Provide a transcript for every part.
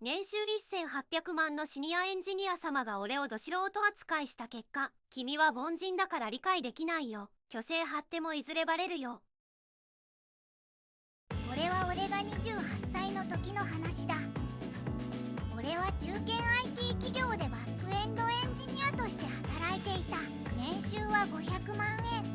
年収1800万のシニアエンジニア様が俺をど素人扱いした結果、君は凡人だから理解できないよ。虚勢張ってもいずれバレるよ。これは俺が28歳の時の話だ。俺は中堅 IT 企業でバックエンドエンジニアとして働いていた。年収は500万円。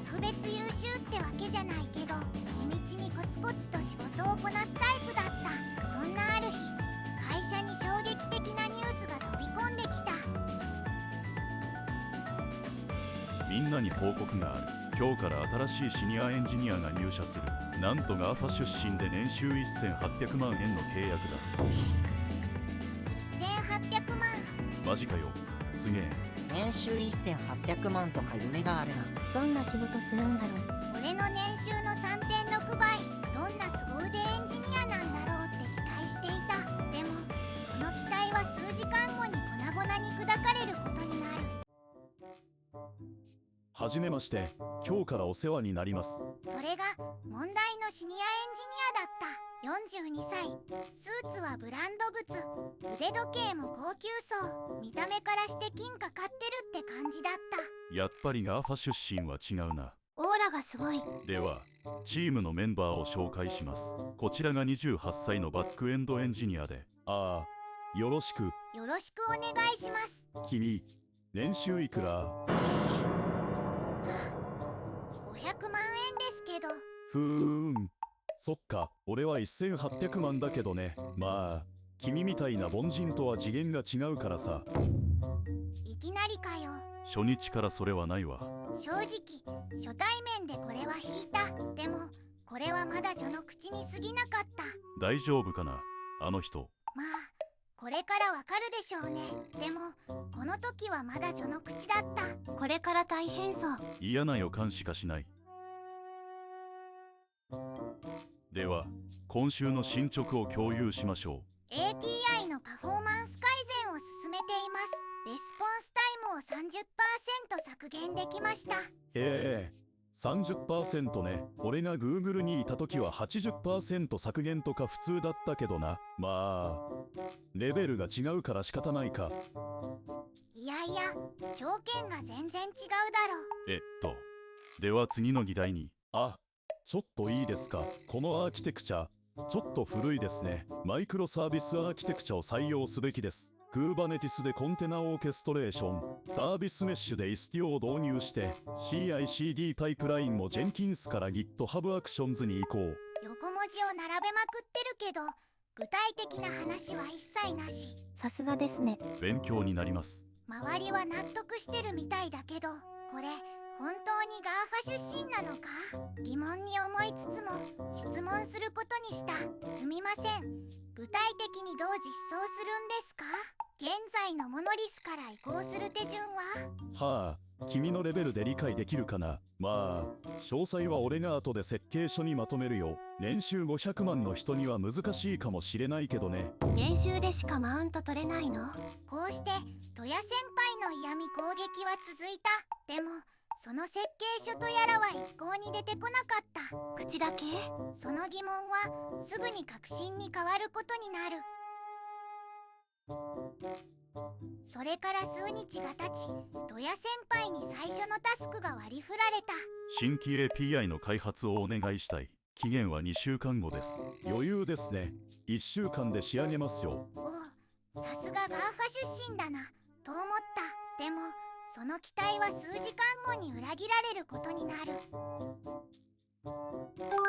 特別優秀ってわけじゃないけど、地道にコツコツと仕事をこなすタイプだった。そんなある日、会社に衝撃的なニュースが飛び込んできた。みんなに報告がある。今日から新しいシニアエンジニアが入社する。なんと GAFA 出身で年収1800万円の契約だ。1800万。マジかよ、すげえ。年収1800万とか夢があるな。どんな仕事するんだろう。俺の年収の 3.6 倍。どんな凄腕エンジニアなんだろうって期待していた。でもその期待は数時間後に粉々に砕かれることになる。はじめまして、今日からお世話になります。それが問題のシニアエンジニアだった。42歳。スーツはブランド物。腕時計も高級そう。見た目からして金かかってるって感じだった。やっぱり GAFA 出身は違うな。オーラがすごい。ではチームのメンバーを紹介します。こちらが28歳のバックエンドエンジニアで、よろしく。よろしくお願いします。君、年収いくら？ 500万円ですけど。そっか、俺は1800万だけどね。まあ君みたいな凡人とは次元が違うからさ。いきなりかよ。初日からそれはないわ。正直初対面でこれは引いた。でもこれはまだ序の口に過ぎなかった。大丈夫かな、あの人。まあこれからわかるでしょうね。でもこの時はまだ序の口だった。これから大変そう。嫌な予感しかしない。では今週の進捗を共有しましょう。 API のパフォーマンス改善を進めています。レスポンスタイムを 30% 削減できました。30% ね。俺が Google にいた時は 80% 削減とか普通だったけどな。まあレベルが違うから仕方ないか。いやいや、条件が全然違うだろ。では次の議題に。ちょっといいですか。このアーキテクチャちょっと古いですね。マイクロサービスアーキテクチャを採用すべきです。Kubernetes でコンテナオーケストレーション、サービスメッシュで Istio を導入して CI/CD パイプラインも Jenkins から GitHub Actions に移行。横文字を並べまくってるけど具体的な話は一切なし。さすがですね。勉強になります。周りは納得してるみたいだけど、これ本当に GAFA 出身なのか疑問に思いつつも質問することにした。すみません、具体的にどう実装するんですか？現在のモノリスから移行する手順は？君のレベルで理解できるかな。まあ詳細は俺が後で設計書にまとめるよ。年収500万の人には難しいかもしれないけどね。年収でしかマウント取れないの？こうして戸谷先輩の嫌味攻撃は続いた。でもその設計書とやらは一向に出てこなかった。口だけ？その疑問はすぐに確信に変わることになる。それから数日が経ち、戸谷先輩に最初のタスクが割り振られた。新規 API の開発をお願いしたい。期限は2週間後です。余裕ですね。1週間で仕上げますよ。おう、さすが GAFA 出身だなと思った。でもその期待は数時間後に裏切られることになる。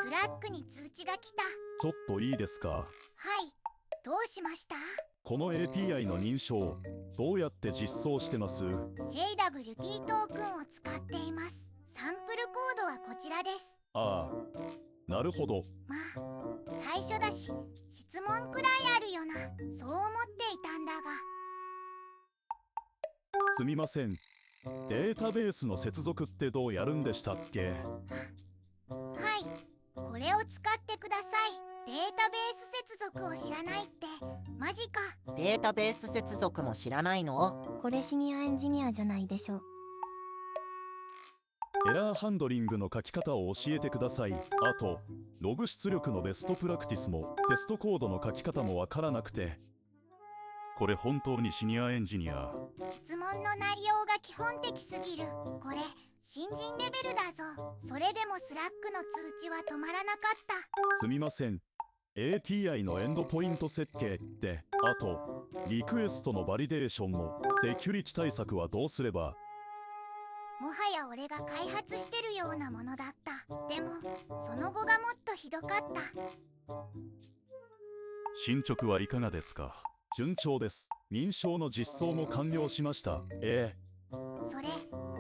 スラックに通知が来た。ちょっといいですか？はい、どうしました？この API の認証どうやって実装してます？ JWT トークンを使っています。サンプルコードはこちらです。なるほど。まあ最初だし質問くらいあるよな、そう思っていたんだが。すみません、データベースの接続ってどうやるんでしたっけ？はい、これを使ってください。データベース接続を知らないってマジか。データベース接続も知らないの？これシニアエンジニアじゃないでしょ。エラーハンドリングの書き方を教えてください。あとログ出力のベストプラクティスもテストコードの書き方もわからなくて。これ本当にシニアエンジニア？質問の内容が基本的すぎる。これ新人レベルだぞ。それでもスラックの通知は止まらなかった。すみません。API のエンドポイント設計って、あとリクエストのバリデーションのセキュリティ対策はどうすれば？もはや俺が開発してるようなものだった。でもその後がもっとひどかった。進捗はいかがですか？順調です。認証の実装も完了しました。それ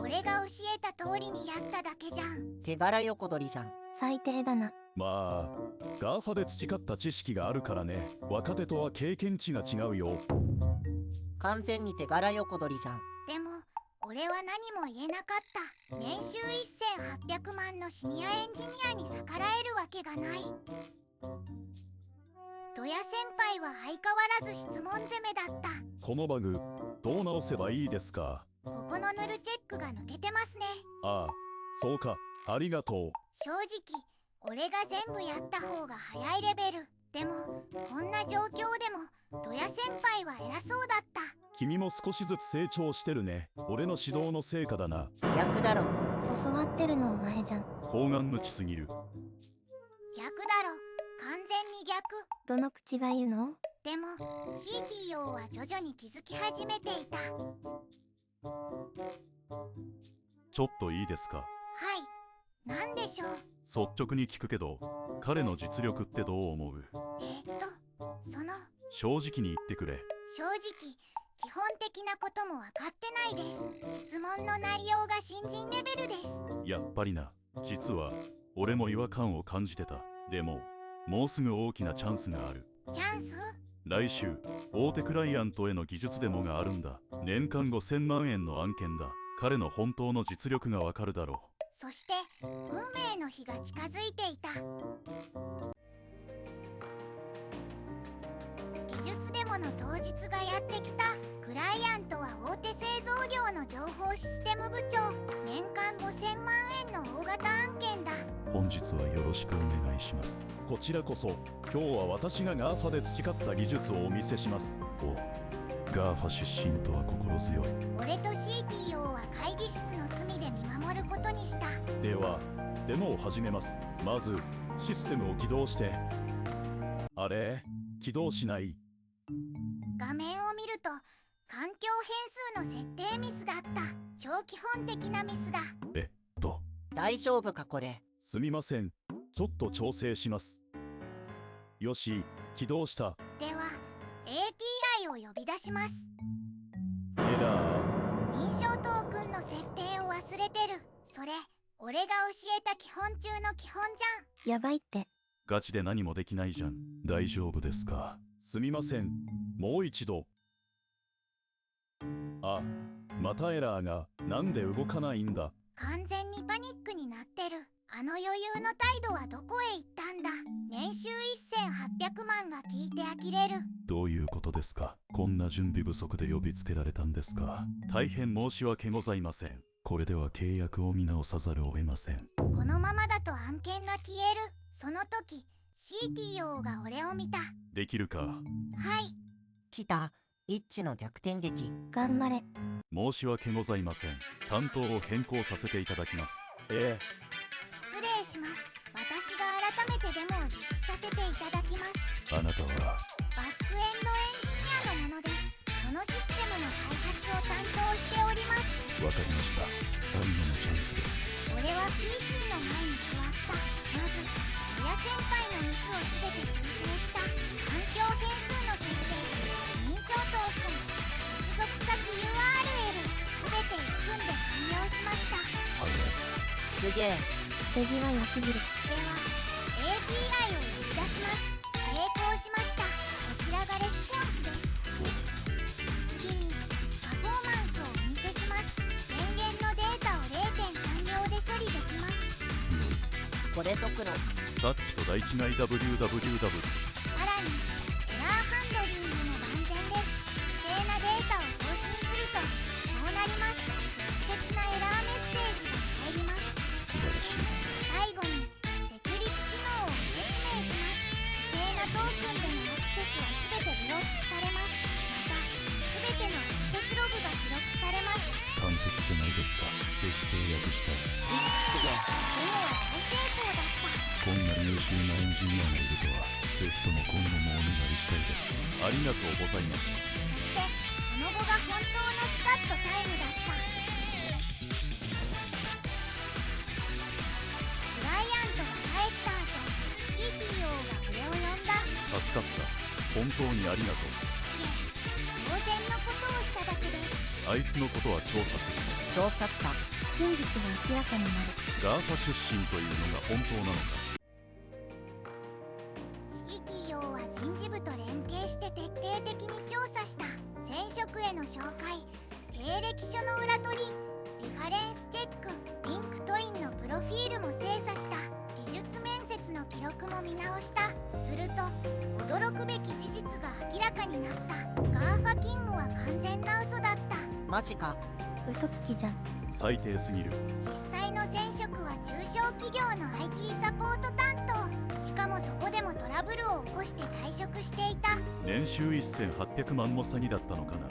俺が教えた通りにやっただけじゃん。手柄横取りじゃん。最低だな。まあガーファで培った知識があるからね。若手とは経験値が違うよ。完全に手柄横取りじゃん。でも俺は何も言えなかった。年収1800万のシニアエンジニアに逆らえるわけがない。ドヤ先輩は相変わらず質問攻めだった。このバグどう直せばいいですか？ここのヌルチェックが抜けてますね。ああ、そうか。ありがとう。正直俺が全部やった方が早いレベル。でもこんな状況でもドヤ先輩は偉そうだった。君も少しずつ成長してるね。俺の指導の成果だな。逆だろ。教わってるのお前じゃん。高顔無知すぎる。逆だろ。完全に逆。どの口が言うの？でも CTO は徐々に気づき始めていた。ちょっといいですか？はい、なんでしょう。率直に聞くけど、彼の実力ってどう思う？正直に言ってくれ。正直基本的なことも分かってないです。質問の内容が新人レベルです。やっぱりな。実は俺も違和感を感じてた。でももうすぐ大きなチャンスがある。チャンス？来週大手クライアントへの技術デモがあるんだ。年間5000万円の案件だ。彼の本当の実力がわかるだろう。そして運命の日が近づいていた。技術デモの当日がやってきた。クライアントは大手製造業の情報システム部長。年間5000万円の大型案件だ。本日はよろしくお願いします。こちらこそ。今日は私がガーファで培った技術をお見せします。お、ガーファ出身とは心強い。俺と CTO は会議室の隅で見守ることにした。ではデモを始めます。まずシステムを起動して。あれ、起動しない。画面を見ると環境変数の設定ミスだった。超基本的なミスだ。大丈夫かこれ？すみません。ちょっと調整します。よし、起動した。では API を呼び出します。エラー。認証トークンの設定を忘れてる。それ俺が教えた基本中の基本じゃん。やばいって。ガチで何もできないじゃん。大丈夫ですか？すみません。もう一度。あ、またエラーが。なんで動かないんだ？完全にパニックになってる。あの余裕の態度はどこへ行ったんだ？年収1800万が聞いて呆れる。どういうことですか？こんな準備不足で呼びつけられたんですか？大変申し訳ございません。これでは契約を見直さざるを得ません。このままだと案件が消える。その時 CTO が俺を見た。できるか？はい。来た。一致の逆転劇。頑張れ。申し訳ございません。担当を変更させていただきます。失礼します。私が改めてデモを実施させていただきます。あなたはバックエンドエンジニアのものです。このシステムの開発を担当しております。わかりました。最後のチャンスです。俺は PC の前に座った。まず親先輩のミスを全て修正した。環境変数の設定、認証トークン、接続先 URL 全て1分で完了しました。すげえ。手際良すぎる。では API を呼び出します。成功しました。こちらがレスポンスです。次にパフォーマンスをお見せします。電源のデータを 0.3 秒で処理できます。これ解くの。さっきと大違い WWW。さらにエラーハンドリングも万全です。不正なデータを送信するとこうなります。適切なエラーメッセージが入ります。素晴らしい。最後にセキュリティ機能をご説明します。不正なトークンでのアクセスは全てブロックされます。またジニアがいるとは、ぜひとも今後もお願いしたいです。ありがとうございます。そしてその後が本当のスカッとタイムだった。クライアントが帰った後、CTO が俺を呼んだ。助かった。本当にありがとう。いえ、当然のことをしただけです。あいつのことは調査する。調査った。真実が明らかになる。ガーファ出身というのが本当なのか。CTO は人事部と連携して徹底的に調査した。前職への紹介、経歴書の裏取り、リファレンスチェック、リンクトインのプロフィールも精査した。技術面接の記録も見直した。すると驚くべき事実が明らかになった。ガーファ勤務は完全な嘘だった。マジか。嘘つきじゃん。最低すぎる。実際の前職は中小企業の IT サポート担当。しかもそこでもトラブルを起こして退職していた。年収1800万も詐欺だったのかな。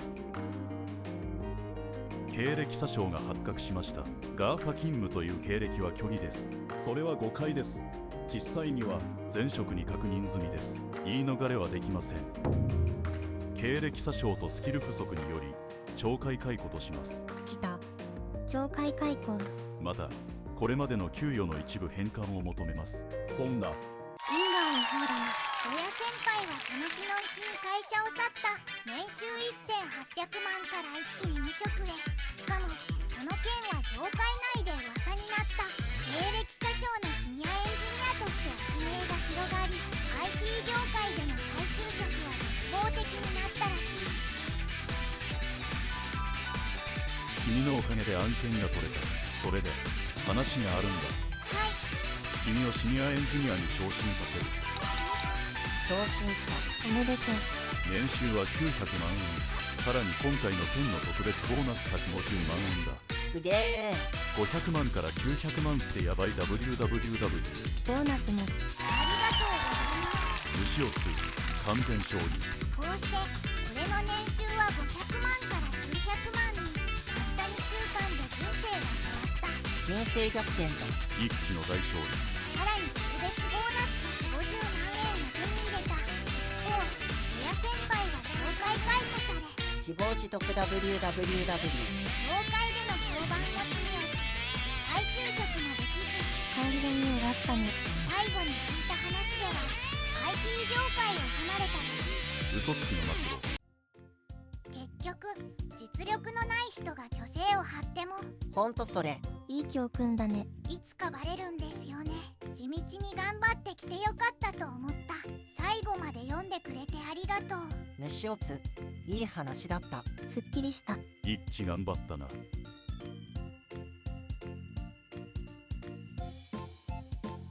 経歴詐称が発覚しました。ガーファ勤務という経歴は虚偽です。それは誤解です。実際には前職に確認済みです。言い逃れはできません。経歴詐称とスキル不足により懲戒解雇とします。来た。懲戒解雇。またこれまでの給与の一部返還を求めます。そんな因果応報だ。親先輩はその日のうちに会社を去った。年収1800万から一気に無職へ。しかもその件は業界内で噂になった。経歴詐称のシニアエンジニアとして悪名が広がり、 IT 業界での再就職は絶望的になったらしい。君のおかげで案件が取れた。それで話があるんだ。はい。君をシニアエンジニアに昇進させる。昇進か。おめでとう。年収は900万円。さらに今回の件の特別ボーナス150万円だ。すげえ。500万から900万ってやばい。 WWW。 ボーナスも。ありがとうございます。虫をつい完全勝利。こうして俺の年収は500万から900万に。たった2週間で人生が変わった。人生逆転だ。一騎の大勝利。さらに特別ボーナス150万円も手に入れた。一方、親先輩は懲戒解雇され、自業自得 WWW。業界での評判も積み落ち、再就職もできず、完全に終わったね。最後に聞いた話では IT 業界を離れたらしい。嘘つきの末路。結局実力のない人が虚勢を張ってもほんとそれ。いい教訓だね。いつかバレるんですよね。地道に頑張ってきてよかったと思った。最後まで読んでくれてありがとう。虫をつ。いい話だった。すっきりした。一騎頑張ったな。